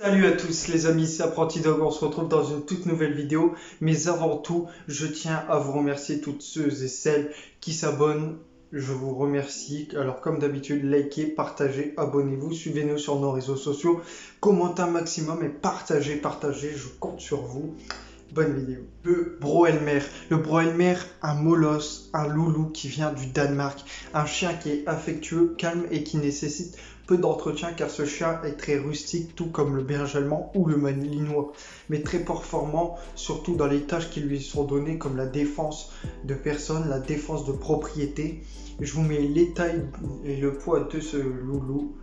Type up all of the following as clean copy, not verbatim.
Salut à tous les amis, c'est Apprenti Dog, on se retrouve dans une toute nouvelle vidéo. Mais avant tout, je tiens à vous remercier toutes ceux et celles qui s'abonnent. Je vous remercie. Alors comme d'habitude, likez, partagez, abonnez-vous, suivez-nous sur nos réseaux sociaux, commentez un maximum et partagez, je compte sur vous. Bonne vidéo. Le Broelmer. Le Broelmer, un molosse, un loulou qui vient du Danemark. Un chien qui est affectueux, calme et qui nécessite peu d'entretien car ce chien est très rustique, tout comme le berger allemand ou le malinois. Mais très performant, surtout dans les tâches qui lui sont données comme la défense de personne, la défense de propriété. Je vous mets les tailles et le poids de ce loulou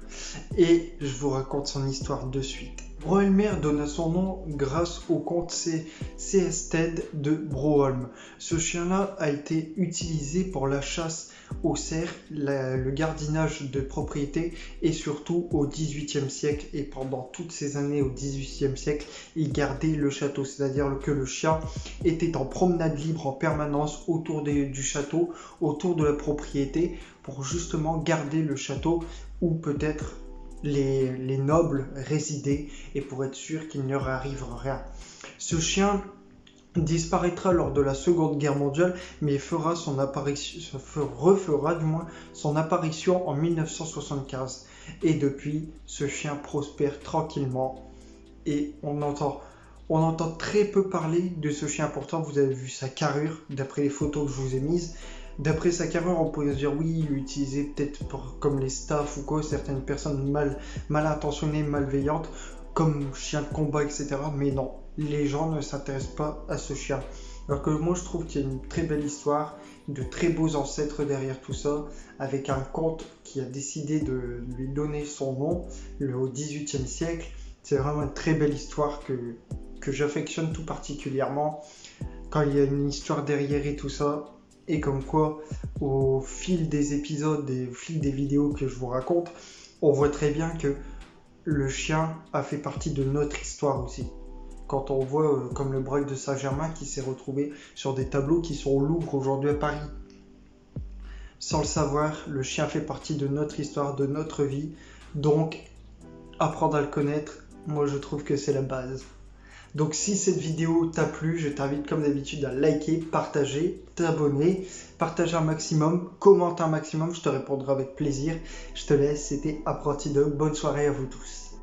et je vous raconte son histoire de suite. Broelmer donna son nom grâce au comte C.S. Ted de Broholm. Ce chien-là a été utilisé pour la chasse aux cerfs, le gardinage de propriété et surtout au XVIIIe siècle. Et pendant toutes ces années au XVIIIe siècle, il gardait le château, c'est-à-dire que le chien était en promenade libre en permanence autour du château, autour de la propriété, pour justement garder le château ou peut-être les nobles résidaient et pour être sûr qu'il ne leur arrive rien. Ce chien disparaîtra lors de la Seconde Guerre mondiale, mais refera son apparition en 1975. Et depuis, ce chien prospère tranquillement et on entend très peu parler de ce chien. Pourtant, vous avez vu sa carrure, d'après les photos que je vous ai mises. D'après sa carrure, on pourrait se dire oui, il l'utilisait peut-être comme les staffs ou quoi, certaines personnes mal intentionnées, malveillantes, comme chien de combat, etc. Mais non, les gens ne s'intéressent pas à ce chien. Alors que moi, je trouve qu'il y a une très belle histoire, de très beaux ancêtres derrière tout ça, avec un comte qui a décidé de lui donner son nom au XVIIIe siècle. C'est vraiment une très belle histoire que j'affectionne tout particulièrement. Quand il y a une histoire derrière et tout ça, et comme quoi, au fil des épisodes et au fil des vidéos que je vous raconte, on voit très bien que le chien a fait partie de notre histoire aussi. Quand on voit comme le Braque de Saint-Germain qui s'est retrouvé sur des tableaux qui sont au Louvre aujourd'hui à Paris. Sans le savoir, le chien fait partie de notre histoire, de notre vie. Donc, apprendre à le connaître, moi je trouve que c'est la base. Donc si cette vidéo t'a plu, je t'invite comme d'habitude à liker, partager, t'abonner, partager un maximum, commenter un maximum, je te répondrai avec plaisir. Je te laisse, c'était Apprenti Dog, bonne soirée à vous tous.